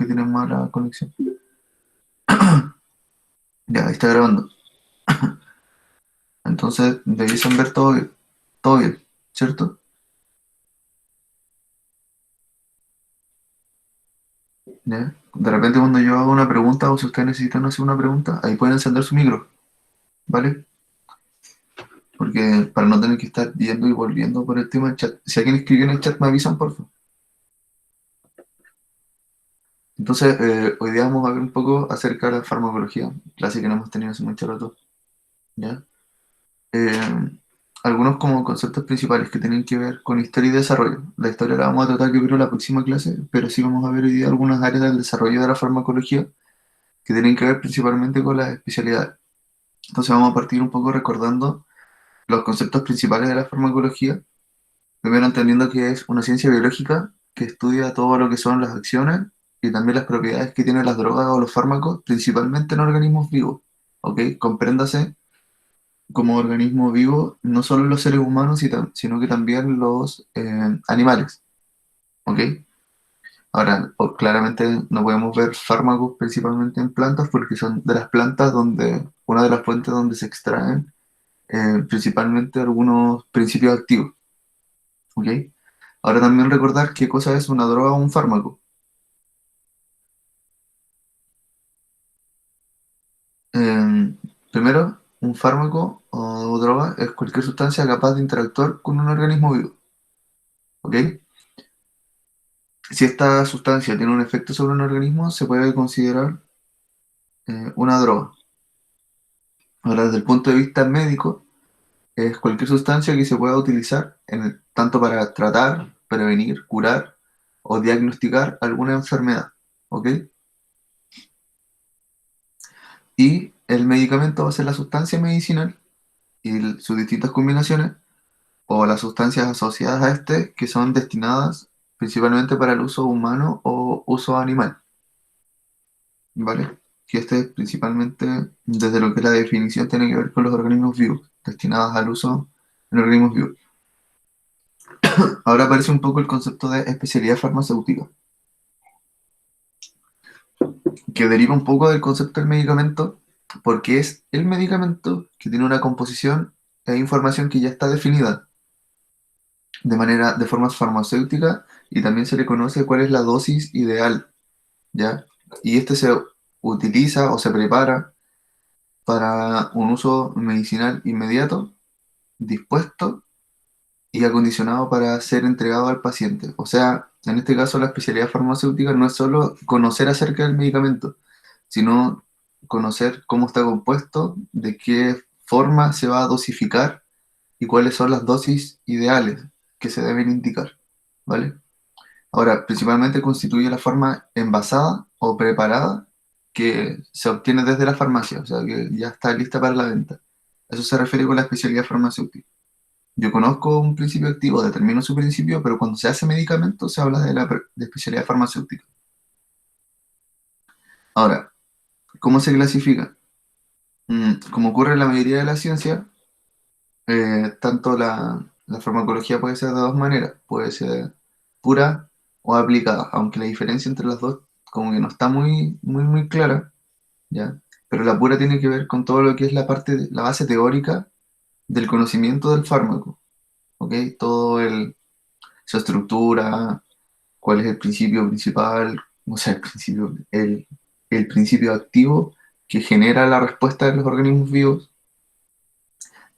que tienen mala conexión. Ya, ahí está grabando. Entonces debiesen ver todo bien, ¿cierto? ¿Ya? De repente cuando yo hago una pregunta o si ustedes necesitan hacer una pregunta, ahí pueden encender su micro, ¿vale? Porque para no tener que estar yendo y volviendo por el tema del chat. Si alguien escribió en el chat, me avisan, por favor. Entonces, hoy día vamos a ver un poco acerca de la farmacología, clase que no hemos tenido hace mucho rato, ¿ya? Eh, algunos como conceptos principales que tienen que ver con historia y desarrollo. La historia la vamos a tratar yo creo en la próxima clase, pero sí vamos a ver hoy día algunas áreas del desarrollo de la farmacología que tienen que ver principalmente con las especialidades. Entonces vamos a partir un poco recordando los conceptos principales de la farmacología, primero entendiendo que es una ciencia biológica que estudia todo lo que son las acciones y también las propiedades que tienen las drogas o los fármacos, principalmente en organismos vivos. ¿Ok? Compréndase como organismo vivo no solo los seres humanos, sino que también los animales. ¿Ok? Ahora, claramente no podemos ver fármacos principalmente en plantas porque son de las plantas donde, una de las fuentes donde se extraen principalmente algunos principios activos. ¿Ok? Ahora también recordar qué cosa es una droga o un fármaco. Eh, primero, un fármaco o droga es cualquier sustancia capaz de interactuar con un organismo vivo. ¿Ok? Si esta sustancia tiene un efecto sobre un organismo, se puede considerar una droga. Ahora, desde el punto de vista médico, es cualquier sustancia que se pueda utilizar tanto para tratar, prevenir, curar o diagnosticar alguna enfermedad. ¿Ok? Y el medicamento va a ser la sustancia medicinal y sus distintas combinaciones o las sustancias asociadas a este que son destinadas principalmente para el uso humano o uso animal. ¿Vale? Que este principalmente, desde lo que es la definición, tiene que ver con los organismos vivos, destinados al uso en organismos vivos. Ahora aparece un poco el concepto de especialidad farmacéutica, que deriva un poco del concepto del medicamento, porque es el medicamento que tiene una composición e información que ya está definida de forma farmacéutica y también se le conoce cuál es la dosis ideal, ¿ya? Y este se utiliza o se prepara para un uso medicinal inmediato, dispuesto y acondicionado para ser entregado al paciente. O sea, en este caso la especialidad farmacéutica no es solo conocer acerca del medicamento, sino conocer cómo está compuesto, de qué forma se va a dosificar y cuáles son las dosis ideales que se deben indicar, ¿vale? Ahora, principalmente constituye la forma envasada o preparada que se obtiene desde la farmacia, o sea, que ya está lista para la venta. Eso se refiere con la especialidad farmacéutica. Yo conozco un principio activo, determino su principio, pero cuando se hace medicamento se habla de especialidad farmacéutica. Ahora, ¿cómo se clasifica? Como ocurre en la mayoría de la ciencia, tanto la farmacología puede ser de dos maneras, puede ser pura o aplicada, aunque la diferencia entre las dos como que no está muy clara, ¿ya? Pero la pura tiene que ver con todo lo que es la base teórica del conocimiento del fármaco, ¿ok? Su estructura, cuál es el principio principal, o sea, el principio activo que genera la respuesta de los organismos vivos.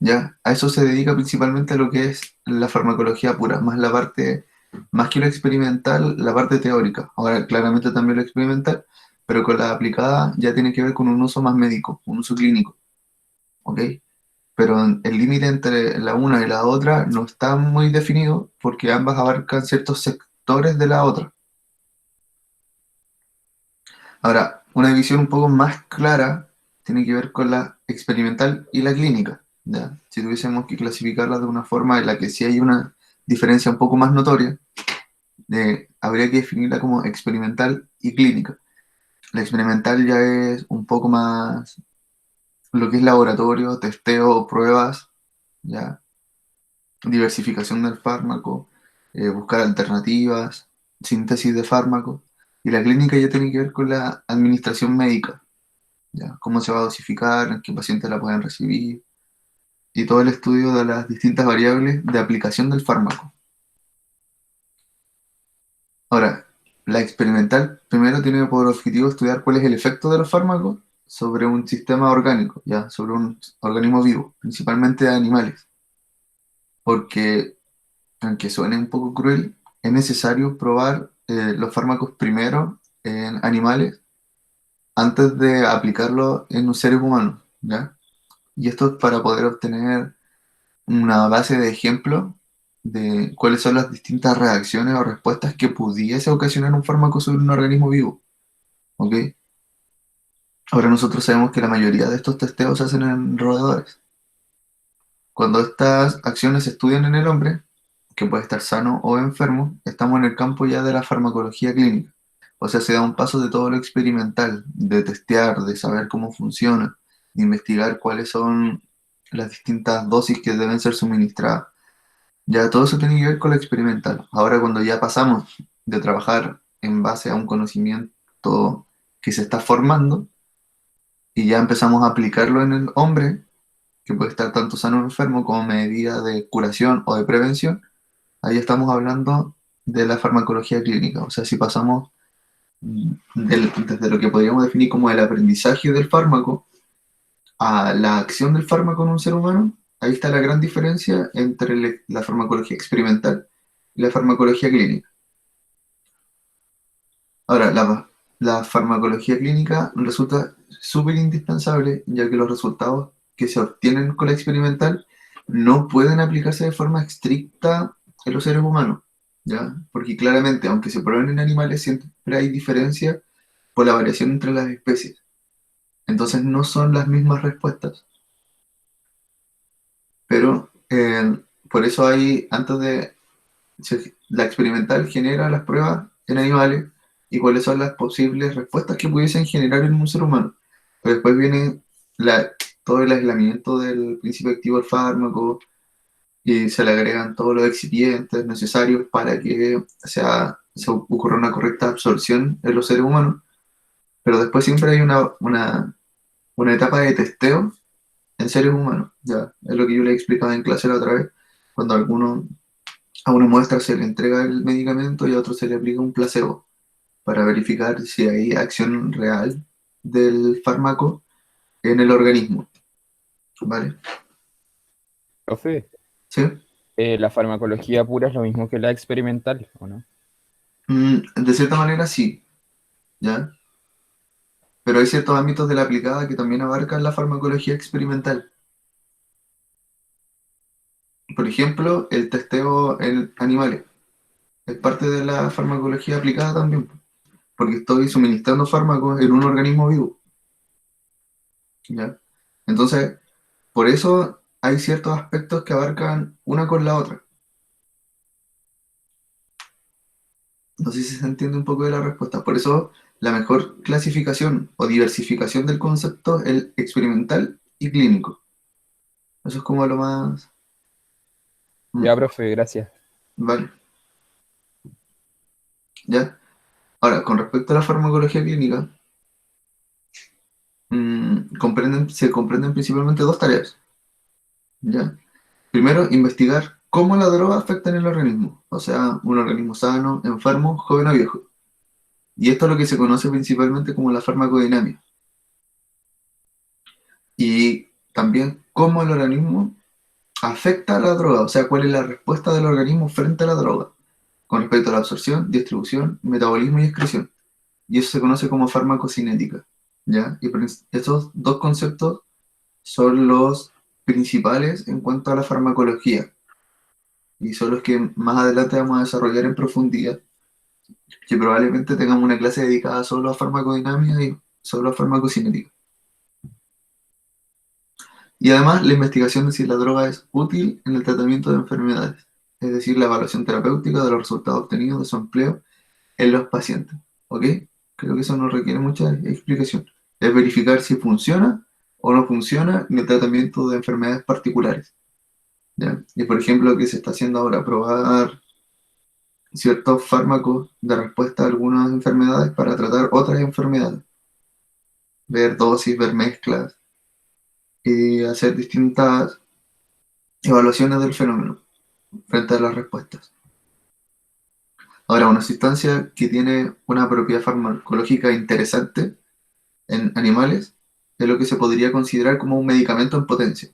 Ya, a eso se dedica principalmente lo que es la farmacología pura, más que lo experimental, la parte teórica. Ahora, claramente también lo experimental, pero con la aplicada ya tiene que ver con un uso más médico, un uso clínico, ¿ok? Pero el límite entre la una y la otra no está muy definido porque ambas abarcan ciertos sectores de la otra. Ahora, una visión un poco más clara tiene que ver con la experimental y la clínica, ¿ya? Si tuviésemos que clasificarlas de una forma en la que sí hay una diferencia un poco más notoria, habría que definirla como experimental y clínica. La experimental ya es un poco más lo que es laboratorio, testeo, pruebas, ¿ya? Diversificación del fármaco, buscar alternativas, síntesis de fármacos. Y la clínica ya tiene que ver con la administración médica, ¿ya? Cómo se va a dosificar, en qué pacientes la pueden recibir, y todo el estudio de las distintas variables de aplicación del fármaco. Ahora, la experimental primero tiene por objetivo estudiar cuál es el efecto de los fármacos sobre un sistema orgánico, ¿ya? Sobre un organismo vivo, principalmente de animales. Porque, aunque suene un poco cruel, es necesario probar los fármacos primero en animales antes de aplicarlos en los seres humanos, ¿ya? Y esto es para poder obtener una base de ejemplo de cuáles son las distintas reacciones o respuestas que pudiese ocasionar un fármaco sobre un organismo vivo, ¿ok? Ahora nosotros sabemos que la mayoría de estos testeos se hacen en roedores. Cuando estas acciones se estudian en el hombre, que puede estar sano o enfermo, estamos en el campo ya de la farmacología clínica. O sea, se da un paso de todo lo experimental, de testear, de saber cómo funciona, de investigar cuáles son las distintas dosis que deben ser suministradas. Ya todo eso tiene que ver con lo experimental. Ahora cuando ya pasamos de trabajar en base a un conocimiento que se está formando y ya empezamos a aplicarlo en el hombre, que puede estar tanto sano o enfermo como medida de curación o de prevención, ahí estamos hablando de la farmacología clínica. O sea, si pasamos desde lo que podríamos definir como el aprendizaje del fármaco a la acción del fármaco en un ser humano, ahí está la gran diferencia entre la farmacología experimental y la farmacología clínica. Ahora, la farmacología clínica resulta súper indispensable, ya que los resultados que se obtienen con la experimental no pueden aplicarse de forma estricta en los seres humanos, ¿ya? Porque claramente, aunque se prueben en animales, siempre hay diferencia por la variación entre las especies. Entonces no son las mismas respuestas. Pero por eso hay, antes de la experimental genera las pruebas en animales y cuáles son las posibles respuestas que pudiesen generar en un ser humano. Pero después viene la- todo el aislamiento del principio activo del fármaco y se le agregan todos los excipientes necesarios para que se ocurra una correcta absorción en los seres humanos. Pero después siempre hay una etapa de testeo en seres humanos. Ya, es lo que yo le explicaba en clase la otra vez, cuando a una muestra se le entrega el medicamento y a otro se le aplica un placebo para verificar si hay acción real del fármaco en el organismo. ¿Vale? Profe, ¿Sí? la farmacología pura es lo mismo que la experimental, ¿o no? De cierta manera sí, ¿ya? Pero hay ciertos ámbitos de la aplicada que también abarcan la farmacología experimental. Por ejemplo, el testeo en animales es parte de la farmacología aplicada también, porque estoy suministrando fármacos en un organismo vivo, ¿ya? Entonces, por eso hay ciertos aspectos que abarcan una con la otra. No sé si se entiende un poco de la respuesta. Por eso la mejor clasificación o diversificación del concepto es el experimental y clínico. Eso es como lo más... Ya, mm, profe, gracias. Vale, ¿ya? Ahora, con respecto a la farmacología clínica, se comprenden principalmente dos tareas, ¿ya? Primero, investigar cómo la droga afecta en el organismo, o sea, un organismo sano, enfermo, joven o viejo. Y esto es lo que se conoce principalmente como la farmacodinámica. Y también cómo el organismo afecta a la droga, o sea, cuál es la respuesta del organismo frente a la droga, con respecto a la absorción, distribución, metabolismo y excreción. Y eso se conoce como farmacocinética, ¿ya? Y estos dos conceptos son los principales en cuanto a la farmacología, y son los que más adelante vamos a desarrollar en profundidad, que probablemente tengamos una clase dedicada solo a farmacodinámica y solo a farmacocinética. Y además la investigación de si la droga es útil en el tratamiento de enfermedades, es decir, la evaluación terapéutica de los resultados obtenidos de su empleo en los pacientes. ¿Ok? Creo que eso no requiere mucha explicación. Es verificar si funciona o no funciona en el tratamiento de enfermedades particulares. ¿Ya? Y por ejemplo, lo que se está haciendo ahora, probar ciertos fármacos de respuesta a algunas enfermedades para tratar otras enfermedades, ver dosis, ver mezclas y hacer distintas evaluaciones del fenómeno frente a las respuestas. Ahora, una sustancia que tiene una propiedad farmacológica interesante en animales es lo que se podría considerar como un medicamento en potencia,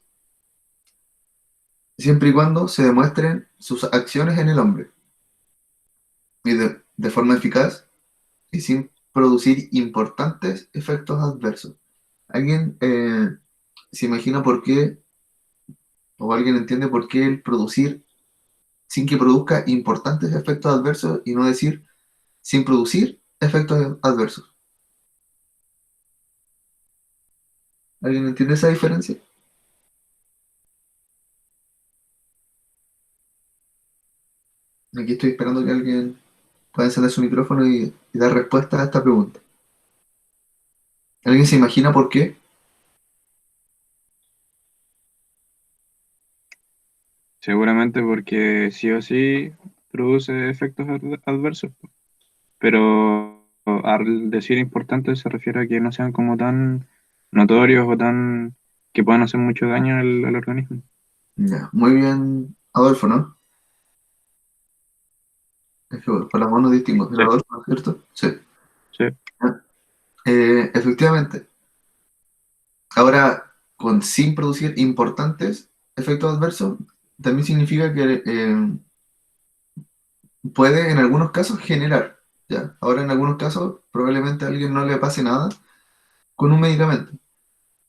siempre y cuando se demuestren sus acciones en el hombre y de forma eficaz y sin producir importantes efectos adversos. ¿Alguien se imagina por qué, o alguien entiende por qué el producir sin que produzca importantes efectos adversos y no decir sin producir efectos adversos? ¿Alguien entiende esa diferencia? Aquí estoy esperando que alguien pueda encender su micrófono y dar respuesta a esta pregunta. ¿Alguien se imagina por qué? Seguramente porque sí o sí produce efectos adversos, pero al decir importante se refiere a que no sean como tan notorios o tan que puedan hacer mucho daño al organismo. Ya, muy bien, Adolfo, ¿no? Es que bueno, por la mano no distingo, Sí, pero Adolfo, ¿no es cierto? Sí. sí, Efectivamente. Ahora, con sin producir importantes efectos adversos, también significa que puede en algunos casos generar, ¿ya? Ahora en algunos casos probablemente a alguien no le pase nada con un medicamento,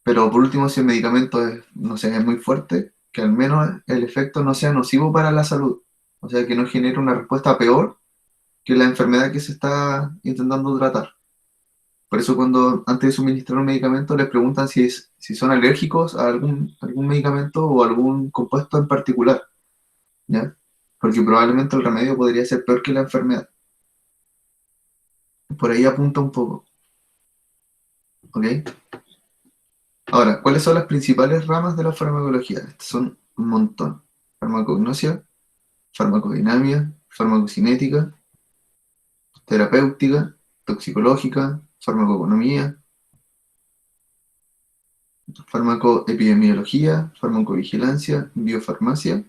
pero por último si el medicamento es, no sé, es muy fuerte, que al menos el efecto no sea nocivo para la salud, o sea, que no genere una respuesta peor que la enfermedad que se está intentando tratar. Por eso cuando antes de suministrar un medicamento les preguntan si son alérgicos a algún medicamento o algún compuesto en particular, ¿ya? Porque probablemente el remedio podría ser peor que la enfermedad. Por ahí apunta un poco, ¿ok? Ahora, ¿cuáles son las principales ramas de la farmacología? Estas son un montón. Farmacognosia, farmacodinamia, farmacocinética, terapéutica, toxicológica, farmacoeconomía, farmacoepidemiología, farmacovigilancia, biofarmacia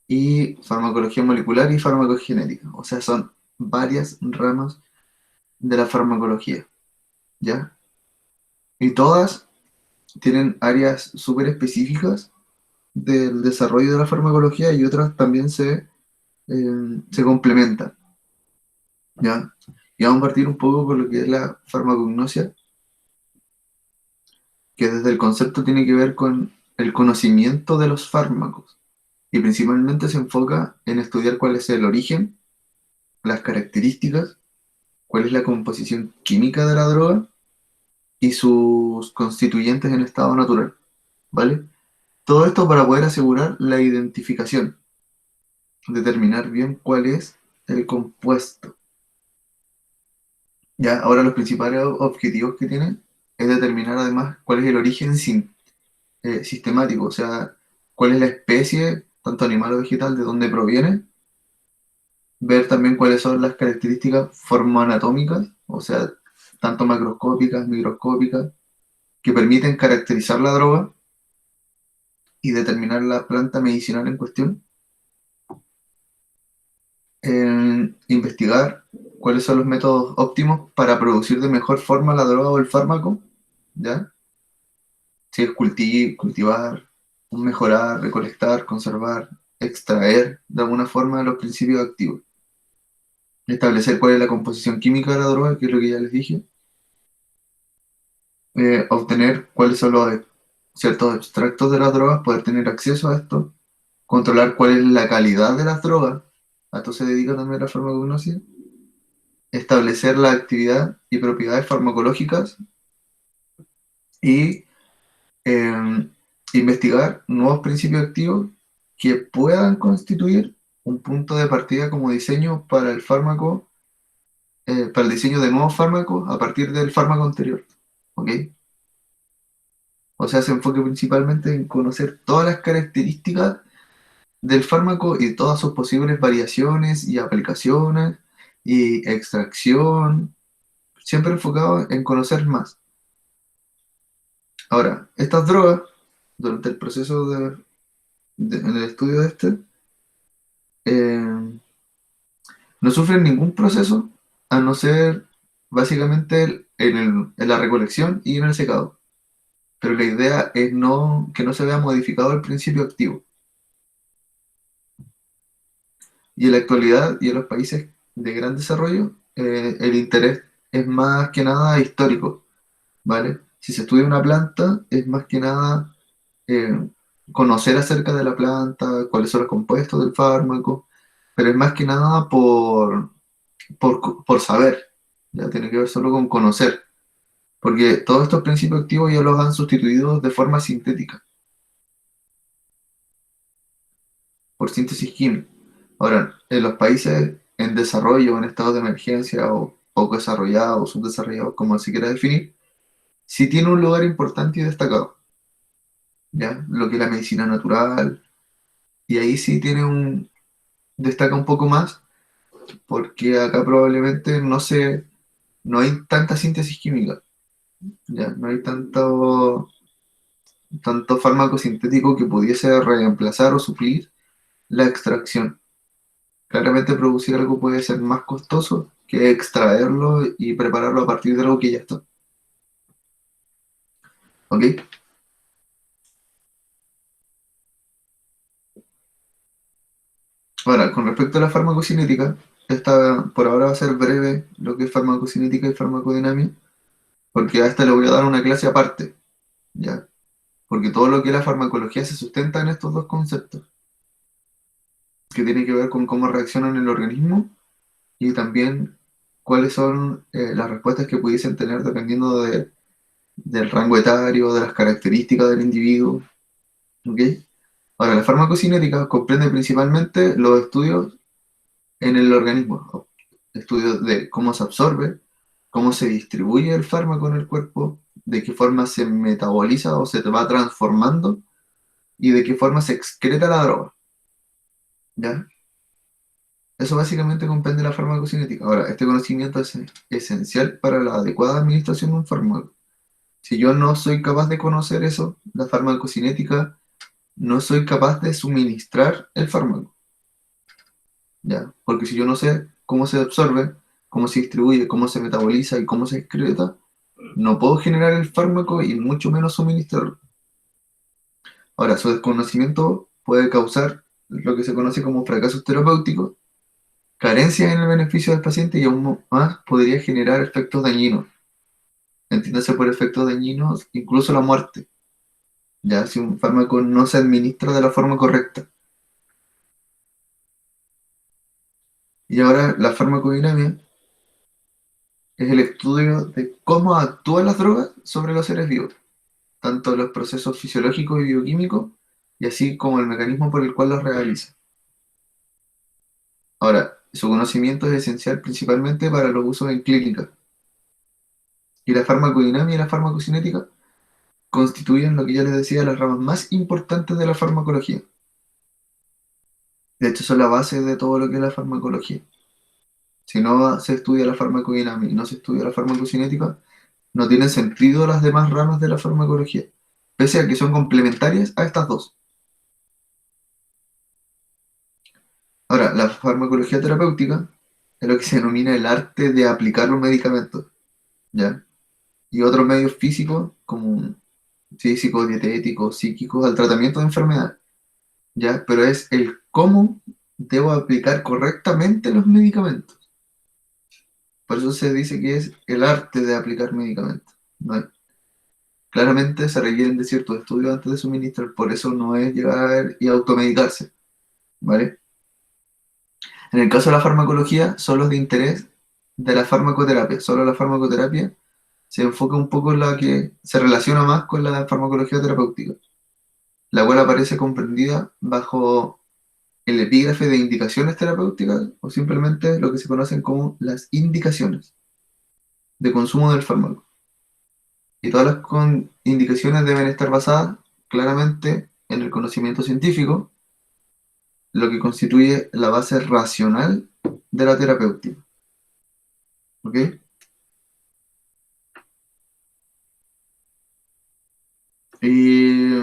y farmacología molecular y farmacogenética. O sea, son varias ramas de la farmacología, ¿ya? Y todas tienen áreas súper específicas del desarrollo de la farmacología y otras también se complementan, ¿ya? Y vamos a partir un poco por lo que es la farmacognosia, que desde el concepto tiene que ver con el conocimiento de los fármacos y principalmente se enfoca en estudiar cuál es el origen, las características, cuál es la composición química de la droga y sus constituyentes en estado natural, ¿vale? Todo esto para poder asegurar la identificación, determinar bien cuál es el compuesto. Ya, ahora los principales objetivos que tiene es determinar además cuál es el origen sistemático, o sea, cuál es la especie, tanto animal o vegetal, de dónde proviene, ver también cuáles son las características formoanatómicas, o sea, tanto macroscópicas, microscópicas, que permiten caracterizar la droga y determinar la planta medicinal en cuestión, investigar cuáles son los métodos óptimos para producir de mejor forma la droga o el fármaco, ¿ya? Si es cultivar, mejorar, recolectar, conservar, extraer de alguna forma los principios activos. Establecer cuál es la composición química de la droga, que es lo que ya les dije. Obtener cuáles son los ciertos extractos de las drogas, poder tener acceso a esto. Controlar cuál es la calidad de las drogas. A esto se dedica también la farmacognosia. Establecer la actividad y propiedades farmacológicas y eh, investigar nuevos principios activos que puedan constituir un punto de partida como diseño para el fármaco, para el diseño de nuevos fármacos a partir del fármaco anterior. ¿Ok? O sea, se enfoque principalmente en conocer todas las características del fármaco y todas sus posibles variaciones y aplicaciones y extracción, siempre enfocado en conocer más. Ahora, estas drogas, durante el proceso en el estudio de eh, no sufren ningún proceso a no ser básicamente en la recolección y en el secado. Pero la idea es que no se vea modificado el principio activo. Y en la actualidad y en los países de gran desarrollo, el interés es más que nada histórico, ¿vale? Si se estudia una planta, es más que nada eh, conocer acerca de la planta, cuáles son los compuestos del fármaco, pero es más que nada por saber, ya tiene que ver solo con conocer, porque todos estos principios activos ya los han sustituido de forma sintética, por síntesis química. Ahora, en los países en desarrollo, en estados de emergencia o poco desarrollados, subdesarrollados, como se quiera definir, sí tiene un lugar importante y destacado, ¿ya? Lo que es la medicina natural, y ahí sí destaca un poco más, porque acá probablemente no hay tanta síntesis química, ¿ya? No hay tanto fármaco sintético que pudiese reemplazar o suplir la extracción. Claramente producir algo puede ser más costoso que extraerlo y prepararlo a partir de algo que ya está. ¿Ok? Ahora, con respecto a la farmacocinética, esta por ahora va a ser breve lo que es farmacocinética y farmacodinámica, porque a esta le voy a dar una clase aparte, ¿ya? Porque todo lo que es la farmacología se sustenta en estos dos conceptos, que tienen que ver con cómo reaccionan el organismo y también cuáles son las respuestas que pudiesen tener dependiendo del rango etario, de las características del individuo. ¿Ok? Ahora, la farmacocinética comprende principalmente los estudios en el organismo, estudios de cómo se absorbe, cómo se distribuye el fármaco en el cuerpo, de qué forma se metaboliza o se va transformando y de qué forma se excreta la droga. ¿Ya? Eso básicamente comprende la farmacocinética. Ahora, este conocimiento es esencial para la adecuada administración de un fármaco. Si yo no soy capaz de conocer eso, la farmacocinética, no soy capaz de suministrar el fármaco, ¿ya? Porque si yo no sé cómo se absorbe, cómo se distribuye, cómo se metaboliza y cómo se excreta, no puedo generar el fármaco y mucho menos suministrarlo. Ahora, su desconocimiento puede causar lo que se conoce como fracasos terapéuticos, carencias en el beneficio del paciente y aún más podría generar efectos dañinos. Entiéndase por efectos dañinos, incluso la muerte, ya si un fármaco no se administra de la forma correcta. Y ahora la farmacodinámica es el estudio de cómo actúan las drogas sobre los seres vivos, tanto los procesos fisiológicos y bioquímicos, y así como el mecanismo por el cual los realiza. Ahora, su conocimiento es esencial principalmente para los usos en clínica. Y la farmacodinámica y la farmacocinética constituyen lo que ya les decía, las ramas más importantes de la farmacología. De hecho, son la base de todo lo que es la farmacología. Si no se estudia la farmacodinámica y no se estudia la farmacocinética, no tienen sentido las demás ramas de la farmacología, pese a que son complementarias a estas dos. Ahora, la farmacología terapéutica es lo que se denomina el arte de aplicar los medicamentos, ¿ya? Y otros medios físicos, como físicos, dietéticos, psíquicos, al tratamiento de enfermedades, ¿ya? Pero es el cómo debo aplicar correctamente los medicamentos. Por eso se dice que es el arte de aplicar medicamentos. Claramente se requieren de ciertos estudios antes de suministrar, por eso no es llegar y automedicarse, ¿vale? En el caso de la farmacología, son los de interés de la farmacoterapia. Solo la farmacoterapia se enfoca un poco en la que se relaciona más con la farmacología terapéutica, la cual aparece comprendida bajo el epígrafe de indicaciones terapéuticas o simplemente lo que se conocen como las indicaciones de consumo del fármaco. Y todas las indicaciones deben estar basadas claramente en el conocimiento científico lo que constituye la base racional de la terapéutica. ¿Ok? Y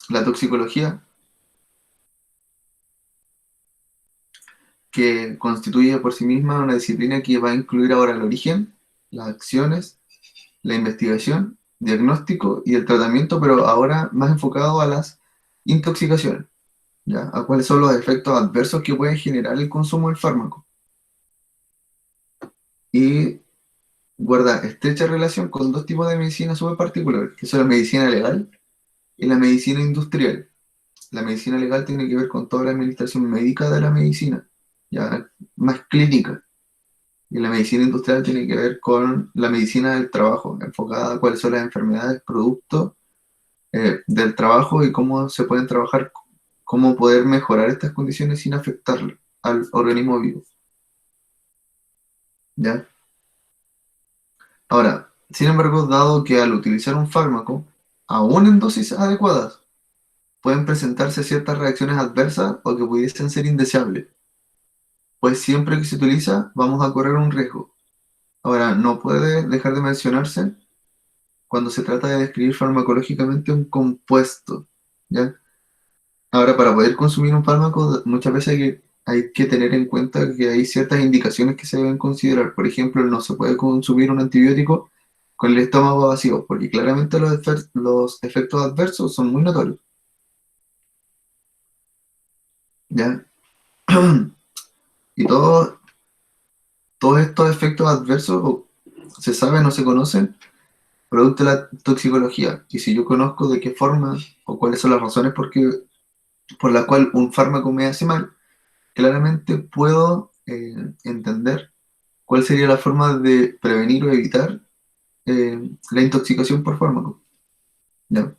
la toxicología, que constituye por sí misma una disciplina que va a incluir ahora el origen, las acciones, la investigación, diagnóstico y el tratamiento, pero ahora más enfocado a las intoxicaciones, ¿ya? A cuáles son los efectos adversos que puede generar el consumo del fármaco. Y guarda estrecha relación con dos tipos de medicina súper particulares, que son la medicina legal y la medicina industrial. La medicina legal tiene que ver con toda la administración médica de la medicina, ya más clínica. Y la medicina industrial tiene que ver con la medicina del trabajo, enfocada a cuáles son las enfermedades producto del trabajo y cómo se pueden trabajar, cómo poder mejorar estas condiciones sin afectar al organismo vivo. ¿Ya? Ahora, sin embargo, dado que al utilizar un fármaco, aún en dosis adecuadas, pueden presentarse ciertas reacciones adversas o que pudiesen ser indeseables, pues siempre que se utiliza vamos a correr un riesgo. Ahora, no puede dejar de mencionarse cuando se trata de describir farmacológicamente un compuesto, ¿ya? Ahora, para poder consumir un fármaco, muchas veces hay que tener en cuenta que hay ciertas indicaciones que se deben considerar. Por ejemplo, no se puede consumir un antibiótico con el estómago vacío, porque claramente los efectos adversos son muy notorios, ¿ya? Y todos estos efectos adversos se saben o se conocen producto de la toxicología. Y si yo conozco de qué forma o cuáles son las razones por las cuales un fármaco me hace mal, claramente puedo entender cuál sería la forma de prevenir o evitar la intoxicación por fármaco, ¿ya?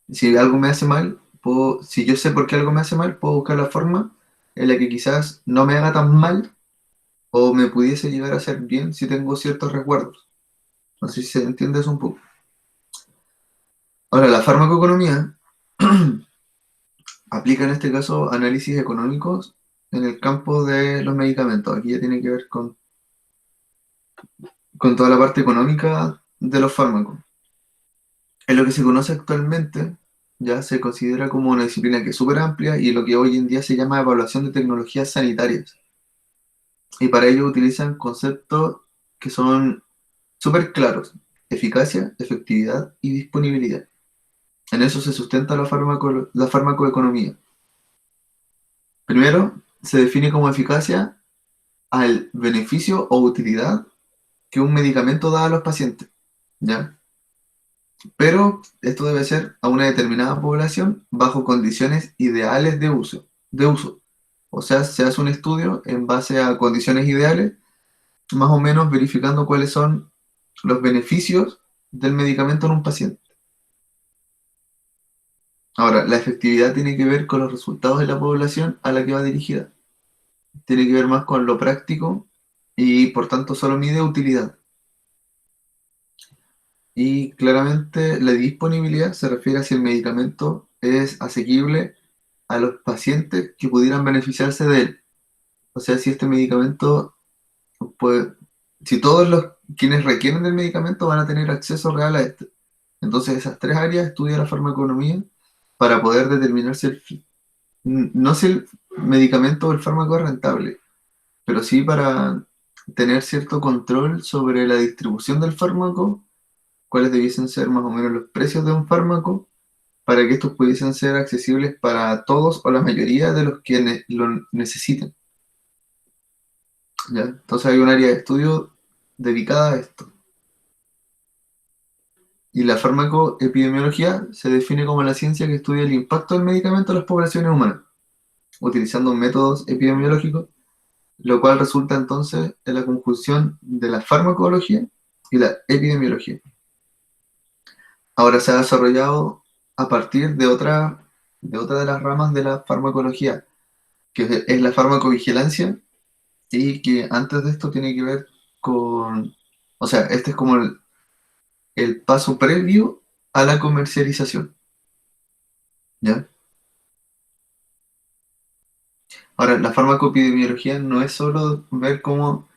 Si algo me hace mal, si yo sé por qué algo me hace mal, puedo buscar la forma en la que quizás no me haga tan mal o me pudiese llegar a hacer bien si tengo ciertos resguardos. No sé si se entiende eso un poco. Ahora, la farmacoeconomía aplica en este caso análisis económicos en el campo de los medicamentos. Aquí ya tiene que ver con toda la parte económica de los fármacos. En lo que se conoce actualmente, ya se considera como una disciplina que es súper amplia y lo que hoy en día se llama evaluación de tecnologías sanitarias. Y para ello utilizan conceptos que son súper claros: eficacia, efectividad y disponibilidad. En eso se sustenta la farmacoeconomía. Primero, se define como eficacia al beneficio o utilidad que un medicamento da a los pacientes, ¿ya? Pero esto debe ser a una determinada población bajo condiciones ideales de uso. O sea, se hace un estudio en base a condiciones ideales, más o menos verificando cuáles son los beneficios del medicamento en un paciente. Ahora, la efectividad tiene que ver con los resultados de la población a la que va dirigida. Tiene que ver más con lo práctico y por tanto solo mide utilidad. Y claramente la disponibilidad se refiere a si el medicamento es asequible a los pacientes que pudieran beneficiarse de él. O sea, si este medicamento puede, si todos los quienes requieren del medicamento van a tener acceso real a este. Entonces esas tres áreas estudia la farmaconomía para poder determinar no si el medicamento o el fármaco es rentable, pero sí para tener cierto control sobre la distribución del fármaco, cuáles debiesen ser más o menos los precios de un fármaco, para que estos pudiesen ser accesibles para todos o la mayoría de los que lo necesiten, ¿ya? Entonces hay un área de estudio dedicada a esto. Y la farmacoepidemiología se define como la ciencia que estudia el impacto del medicamento en las poblaciones humanas, utilizando métodos epidemiológicos, lo cual resulta entonces en la conjunción de la farmacología y la epidemiología. Ahora se ha desarrollado a partir de otra de las ramas de la farmacología, que es la farmacovigilancia, y que antes de esto tiene que ver o sea, este es como el paso previo a la comercialización. ¿Ya? Ahora, la farmacoepidemiología no es solo ver cómo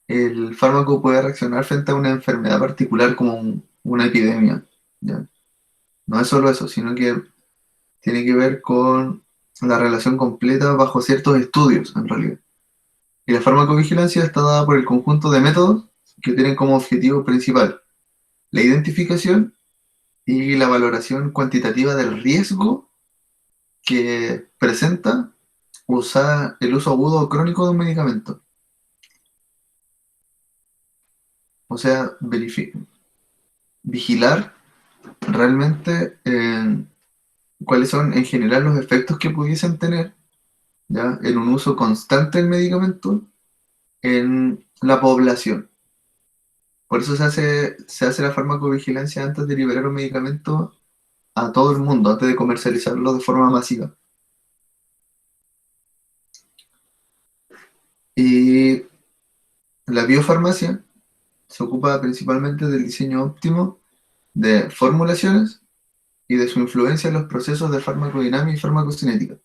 el fármaco puede reaccionar frente a una enfermedad particular como una epidemia, ¿ya? No es solo eso, sino que tiene que ver con la relación completa bajo ciertos estudios, en realidad. Y la farmacovigilancia está dada por el conjunto de métodos que tienen como objetivo principal la identificación y la valoración cuantitativa del riesgo que presenta el uso agudo o crónico de un medicamento. O sea, vigilar realmente cuáles son en general los efectos que pudiesen tener, ¿ya?, en un uso constante del medicamento en la población. Por eso se hace la farmacovigilancia antes de liberar un medicamento a todo el mundo, antes de comercializarlo de forma masiva. Y la biofarmacia se ocupa principalmente del diseño óptimo de formulaciones y de su influencia en los procesos de farmacodinámica y farmacocinética.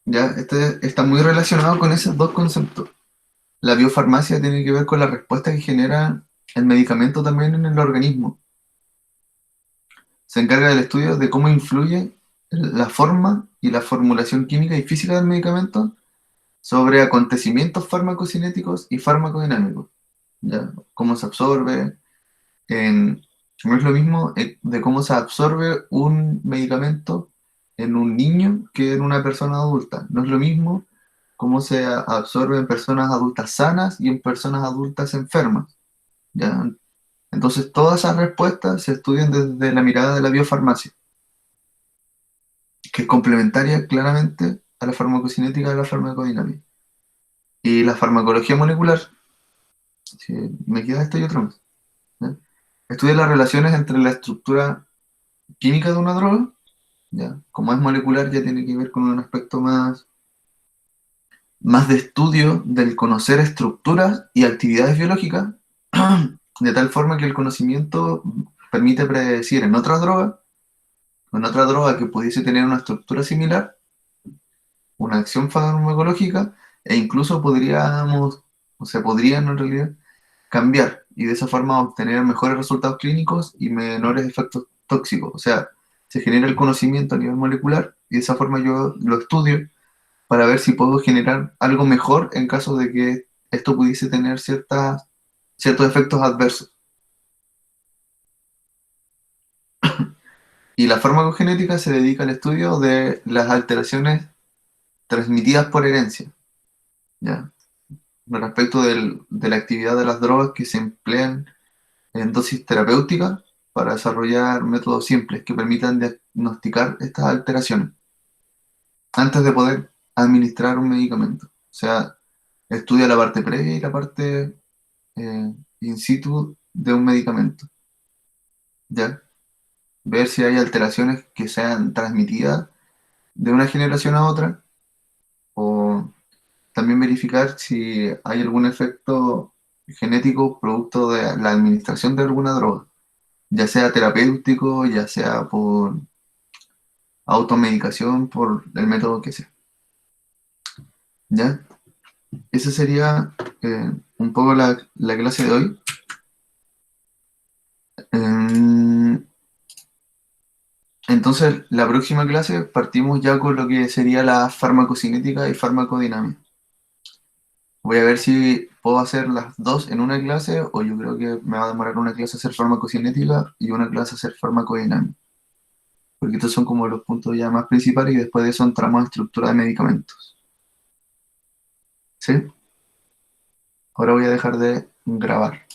¿Ya? Este está muy relacionado con esos dos conceptos. La biofarmacia tiene que ver con la respuesta que genera el medicamento también en el organismo. Se encarga del estudio de cómo influye la forma y la formulación química y física del medicamento sobre acontecimientos farmacocinéticos y farmacodinámicos. ¿Ya? Cómo se absorbe. No es lo mismo de cómo se absorbe un medicamento en un niño que en una persona adulta. No es lo mismo cómo se absorbe en personas adultas sanas y en personas adultas enfermas. ¿Ya? Entonces, todas esas respuestas se estudian desde la mirada de la biofarmacia, que es complementaria claramente a la farmacocinética y a la farmacodinámica. Y la farmacología molecular, si me queda esto y otro más, ¿ya?, estudia las relaciones entre la estructura química de una droga, ¿ya? Como es molecular, ya tiene que ver con un aspecto más de estudio del conocer estructuras y actividades biológicas, de tal forma que el conocimiento permite predecir en otra droga que pudiese tener una estructura similar, una acción farmacológica, e incluso se podrían en realidad cambiar y de esa forma obtener mejores resultados clínicos y menores efectos tóxicos. O sea, se genera el conocimiento a nivel molecular y de esa forma yo lo estudio para ver si puedo generar algo mejor en caso de que esto pudiese tener ciertos efectos adversos. Y la farmacogenética se dedica al estudio de las alteraciones transmitidas por herencia, ¿ya? Respecto de la actividad de las drogas que se emplean en dosis terapéuticas para desarrollar métodos simples que permitan diagnosticar estas alteraciones antes de poder administrar un medicamento. O sea, estudia la parte previa y la parte in situ de un medicamento, ¿ya? Ver si hay alteraciones que sean transmitidas de una generación a otra, o también verificar si hay algún efecto genético producto de la administración de alguna droga, ya sea terapéutico, ya sea por automedicación, por el método que sea. ¿Ya? Esa sería un poco la clase de hoy. Entonces, la próxima clase partimos ya con lo que sería la farmacocinética y farmacodinámica. Voy a ver si puedo hacer las dos en una clase, o yo creo que me va a demorar una clase hacer farmacocinética y una clase hacer farmacodinámica. Porque estos son como los puntos ya más principales y después de eso entramos a estructura de medicamentos. ¿Sí? Ahora voy a dejar de grabar.